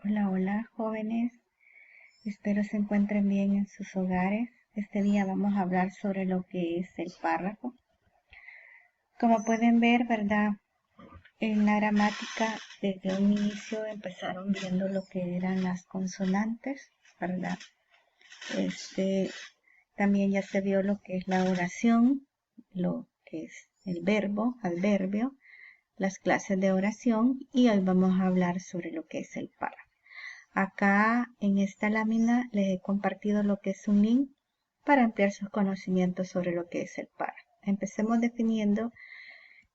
Hola, hola jóvenes, espero se encuentren bien en sus hogares. Este día vamos a hablar sobre lo que es el párrafo. Como pueden ver, ¿verdad? En la gramática desde un inicio empezaron viendo lo que eran las consonantes, ¿verdad? Este, También ya se vio lo que es la oración, lo que es el verbo, adverbio, las clases de oración y hoy vamos a hablar sobre lo que es el párrafo. Acá en esta lámina les he compartido lo que es un link para ampliar sus conocimientos sobre lo que es el párrafo. Empecemos definiendo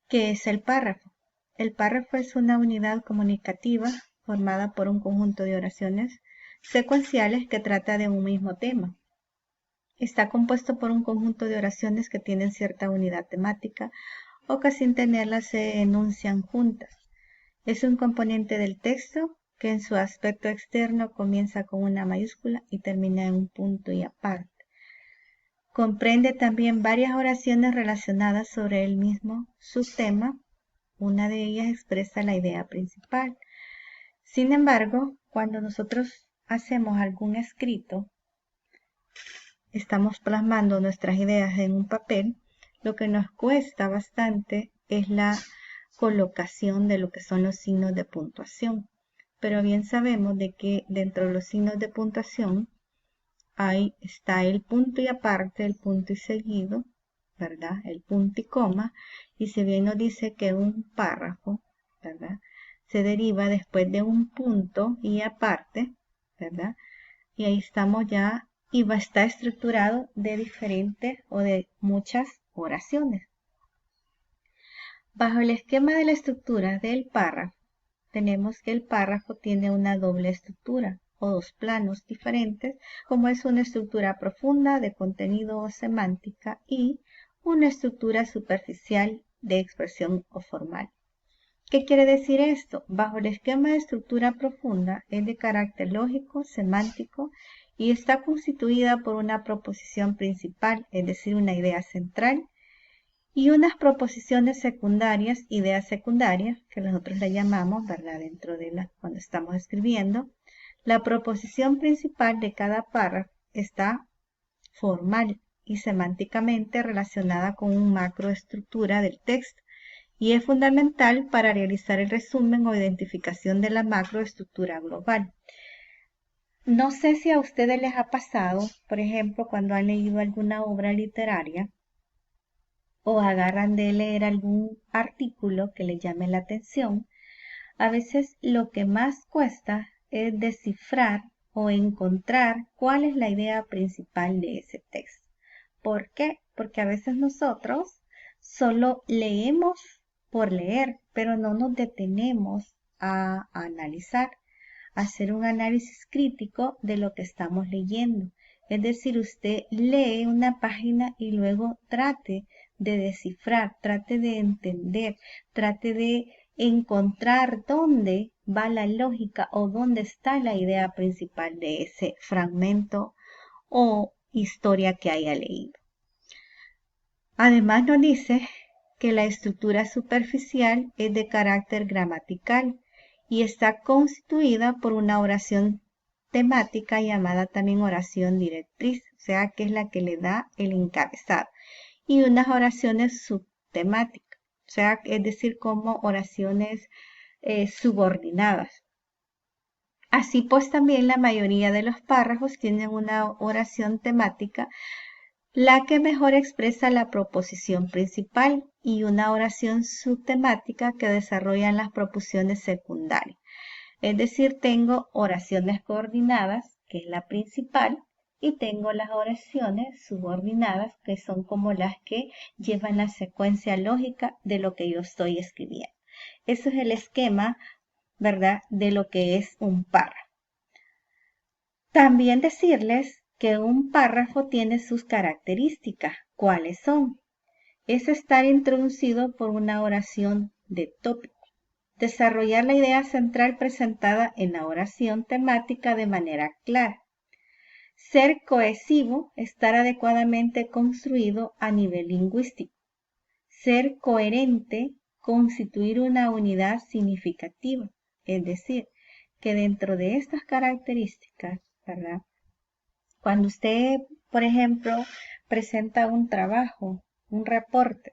qué es el párrafo. El párrafo es una unidad comunicativa formada por un conjunto de oraciones secuenciales que trata de un mismo tema. Está compuesto por un conjunto de oraciones que tienen cierta unidad temática o que sin tenerla se enuncian juntas. Es un componente del texto que en su aspecto externo comienza con una mayúscula y termina en un punto y aparte. Comprende también varias oraciones relacionadas sobre el mismo subtema. Una de ellas expresa la idea principal. Sin embargo, cuando nosotros hacemos algún escrito, estamos plasmando nuestras ideas en un papel, lo que nos cuesta bastante es la colocación de lo que son los signos de puntuación. Pero bien sabemos de que dentro de los signos de puntuación ahí está el punto y aparte, el punto y seguido, ¿verdad? El punto y coma. Y si bien nos dice que un párrafo, ¿verdad? Se deriva después de un punto y aparte, ¿verdad? Y ahí estamos ya y va a estar estructurado de diferentes o de muchas oraciones. Bajo el esquema de la estructura del párrafo, tenemos que el párrafo tiene una doble estructura o dos planos diferentes, como es una estructura profunda de contenido o semántica y una estructura superficial de expresión o formal. ¿Qué quiere decir esto? Bajo el esquema de estructura profunda es de carácter lógico, semántico y está constituida por una proposición principal, es decir, una idea central, y unas proposiciones secundarias, ideas secundarias, que nosotros le llamamos, ¿verdad? Dentro de cuando estamos escribiendo. La proposición principal de cada párrafo está formal y semánticamente relacionada con una macroestructura del texto y es fundamental para realizar el resumen o identificación de la macroestructura global. No sé si a ustedes les ha pasado, por ejemplo, cuando han leído alguna obra literaria, o agarran de leer algún artículo que les llame la atención, a veces lo que más cuesta es descifrar o encontrar cuál es la idea principal de ese texto. ¿Por qué? Porque a veces nosotros solo leemos por leer, pero no nos detenemos a analizar, a hacer un análisis crítico de lo que estamos leyendo. Es decir, usted lee una página y luego trate de descifrar, trate de entender, trate de encontrar dónde va la lógica o dónde está la idea principal de ese fragmento o historia que haya leído. Además nos dice que la estructura superficial es de carácter gramatical y está constituida por una oración temática llamada también oración directriz, o sea que es la que le da el encabezado, y unas oraciones subtemáticas, o sea, es decir, como oraciones subordinadas. Así pues también la mayoría de los párrafos tienen una oración temática, la que mejor expresa la proposición principal y una oración subtemática que desarrollan las proposiciones secundarias. Es decir, tengo oraciones coordinadas, que es la principal, y tengo las oraciones subordinadas, que son como las que llevan la secuencia lógica de lo que yo estoy escribiendo. Eso es el esquema, ¿verdad?, de lo que es un párrafo. También decirles que un párrafo tiene sus características. ¿Cuáles son? Es estar introducido por una oración de tópico. Desarrollar la idea central presentada en la oración temática de manera clara. Ser cohesivo, estar adecuadamente construido a nivel lingüístico. Ser coherente, constituir una unidad significativa, es decir, que dentro de estas características, ¿verdad? Cuando usted, por ejemplo, presenta un trabajo, un reporte,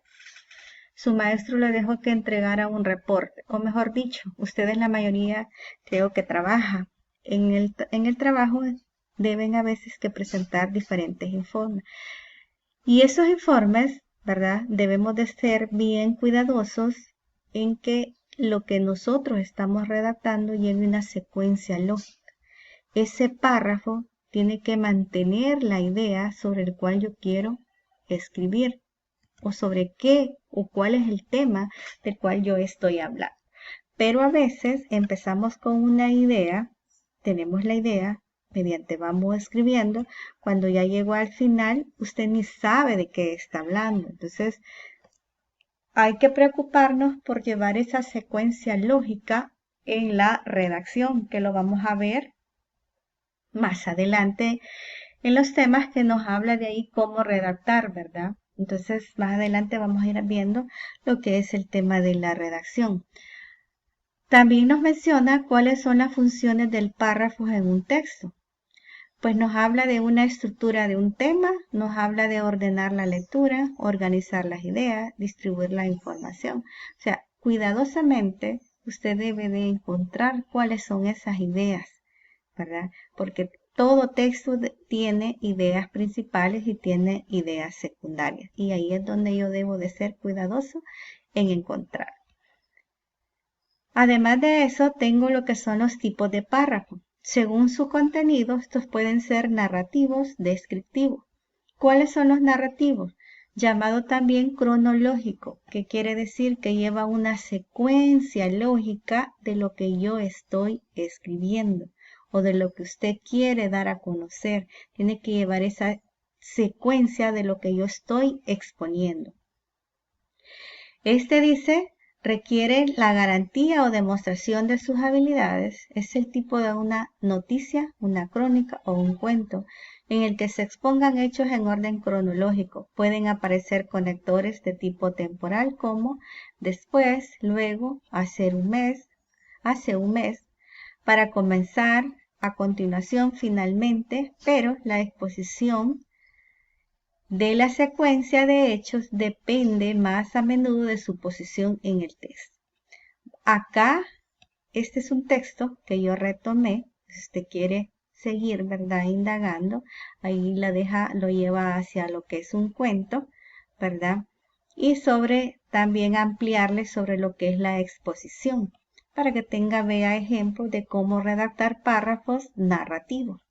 su maestro le dejó que entregara un reporte, o mejor dicho, ustedes la mayoría creo que trabaja. En el trabajo deben a veces que presentar diferentes informes. Y esos informes, ¿verdad? Debemos de ser bien cuidadosos en que lo que nosotros estamos redactando lleve una secuencia lógica. Ese párrafo tiene que mantener la idea sobre el cual yo quiero escribir o sobre qué o cuál es el tema del cual yo estoy hablando. Pero a veces empezamos con una idea, tenemos la idea, mediante vamos escribiendo, cuando ya llegó al final, usted ni sabe de qué está hablando. Entonces, hay que preocuparnos por llevar esa secuencia lógica en la redacción, que lo vamos a ver más adelante en los temas que nos habla de ahí cómo redactar, ¿verdad? Entonces, más adelante vamos a ir viendo lo que es el tema de la redacción. También nos menciona cuáles son las funciones del párrafo en un texto. Pues nos habla de una estructura de un tema, nos habla de ordenar la lectura, organizar las ideas, distribuir la información. O sea, cuidadosamente usted debe de encontrar cuáles son esas ideas, ¿verdad? Porque todo texto tiene ideas principales y tiene ideas secundarias. Y ahí es donde yo debo de ser cuidadoso en encontrar. Además de eso, tengo lo que son los tipos de párrafo. Según su contenido, estos pueden ser narrativos, descriptivos. ¿Cuáles son los narrativos? Llamado también cronológico, que quiere decir que lleva una secuencia lógica de lo que yo estoy escribiendo o de lo que usted quiere dar a conocer. Tiene que llevar esa secuencia de lo que yo estoy exponiendo. Este dice, requiere la garantía o demostración de sus habilidades. Es el tipo de una noticia, una crónica o un cuento en el que se expongan hechos en orden cronológico. Pueden aparecer conectores de tipo temporal como después, luego, hace un mes, para comenzar, a continuación, finalmente, pero la exposición de la secuencia de hechos depende más a menudo de su posición en el texto. Acá, este es un texto que yo retomé. Si usted quiere seguir, ¿verdad? Indagando, ahí lo lleva hacia lo que es un cuento, ¿verdad? Y también ampliarle sobre lo que es la exposición, para que vea ejemplos de cómo redactar párrafos narrativos.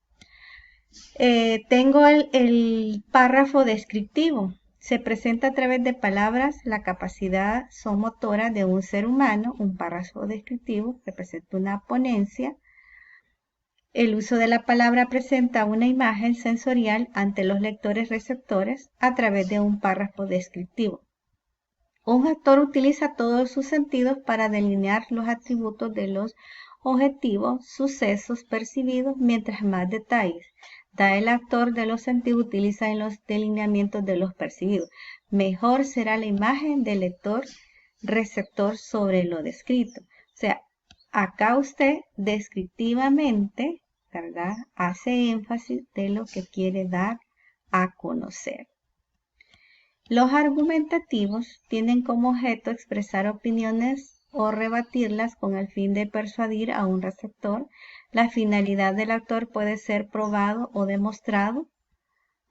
Tengo el párrafo descriptivo. Se presenta a través de palabras la capacidad somotora de un ser humano. Un párrafo descriptivo representa una ponencia. El uso de la palabra presenta una imagen sensorial ante los lectores receptores a través de un párrafo descriptivo. Un actor utiliza todos sus sentidos para delinear los atributos de los objetivos, sucesos percibidos, mientras más detalles da el actor de los sentidos utiliza en los delineamientos de los percibidos. Mejor será la imagen del lector receptor sobre lo descrito. O sea, acá usted descriptivamente, ¿verdad? Hace énfasis de lo que quiere dar a conocer. Los argumentativos tienen como objeto expresar opiniones o rebatirlas con el fin de persuadir a un receptor. La finalidad del autor puede ser probado o demostrado,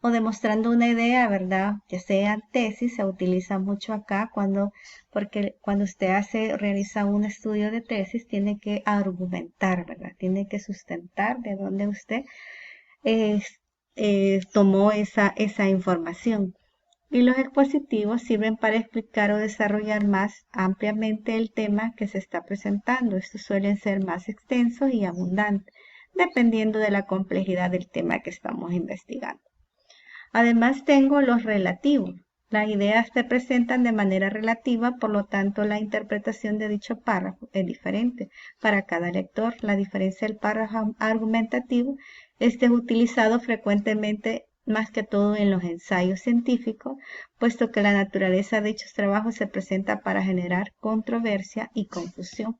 o demostrando una idea, ¿verdad? Ya sea tesis, se utiliza mucho acá porque cuando usted realiza un estudio de tesis, tiene que argumentar, ¿verdad? Tiene que sustentar de dónde usted tomó esa información. Y los expositivos sirven para explicar o desarrollar más ampliamente el tema que se está presentando. Estos suelen ser más extensos y abundantes, dependiendo de la complejidad del tema que estamos investigando. Además tengo los relativos. Las ideas se presentan de manera relativa, por lo tanto la interpretación de dicho párrafo es diferente para cada lector. La diferencia del párrafo argumentativo, este es utilizado frecuentemente más que todo en los ensayos científicos, puesto que la naturaleza de dichos trabajos se presenta para generar controversia y confusión.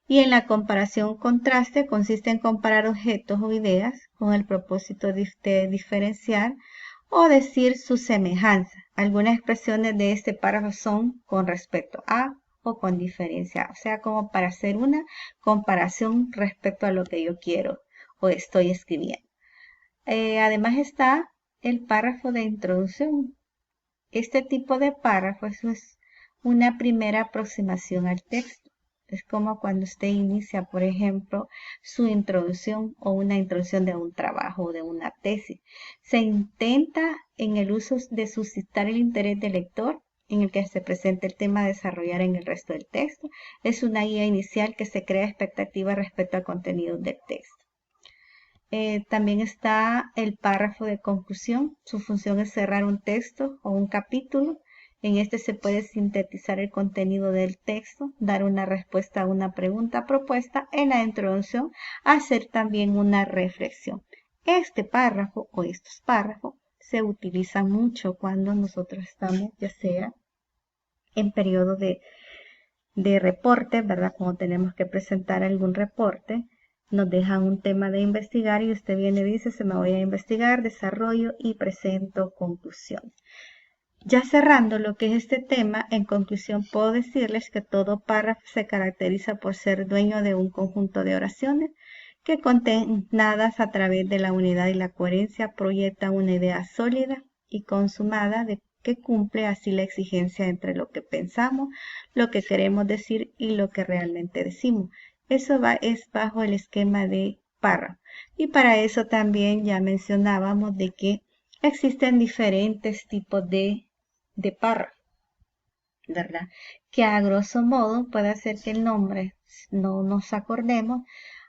Y en la comparación contraste consiste en comparar objetos o ideas con el propósito de diferenciar o decir su semejanza. Algunas expresiones de este párrafo son con respecto a o con diferencia, o sea, como para hacer una comparación respecto a lo que yo quiero o estoy escribiendo. Además está el párrafo de introducción. Este tipo de párrafo es una primera aproximación al texto. Es como cuando usted inicia, por ejemplo, su introducción o una introducción de un trabajo o de una tesis. Se intenta en el uso de suscitar el interés del lector en el que se presenta el tema a desarrollar en el resto del texto. Es una guía inicial que se crea expectativa respecto al contenido del texto. También está el párrafo de conclusión. Su función es cerrar un texto o un capítulo. En este se puede sintetizar el contenido del texto, dar una respuesta a una pregunta propuesta. En la introducción, hacer también una reflexión. Este párrafo o estos párrafos se utilizan mucho cuando nosotros estamos, ya sea en periodo de reporte, ¿verdad? Cuando tenemos que presentar algún reporte, nos dejan un tema de investigar y usted viene y dice, se me voy a investigar, desarrollo y presento conclusión. Ya cerrando lo que es este tema, en conclusión puedo decirles que todo párrafo se caracteriza por ser dueño de un conjunto de oraciones que contenadas a través de la unidad y la coherencia proyectan una idea sólida y consumada de que cumple así la exigencia entre lo que pensamos, lo que queremos decir y lo que realmente decimos. Eso es bajo el esquema de párrafo. Y para eso también ya mencionábamos de que existen diferentes tipos de párrafo, ¿verdad? Que a grosso modo puede hacer que el nombre no nos acordemos,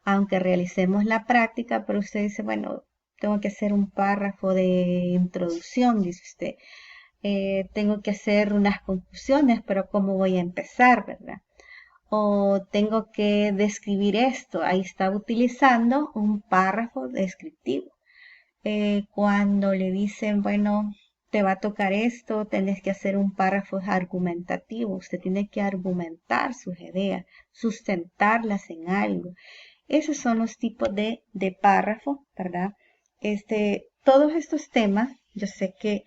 aunque realicemos la práctica, pero usted dice, bueno, tengo que hacer un párrafo de introducción, dice usted. Tengo que hacer unas conclusiones, pero ¿cómo voy a empezar, verdad? O tengo que describir esto. Ahí está utilizando un párrafo descriptivo. Cuando le dicen, bueno, te va a tocar esto, tenés que hacer un párrafo argumentativo. Usted tiene que argumentar sus ideas, sustentarlas en algo. Esos son los tipos de párrafo, ¿verdad? Todos estos temas, yo sé que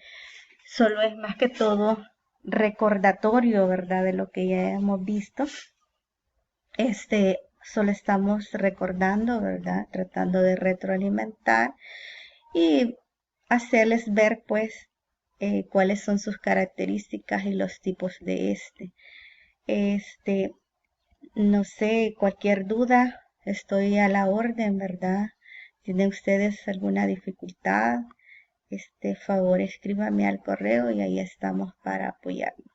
solo es más que todo recordatorio, ¿verdad? De lo que ya hemos visto. Solo estamos recordando, ¿verdad? Tratando de retroalimentar y hacerles ver, pues, cuáles son sus características y los tipos de no sé, cualquier duda, estoy a la orden, ¿verdad? ¿Tienen ustedes alguna dificultad? Favor, escríbame al correo y ahí estamos para apoyarnos.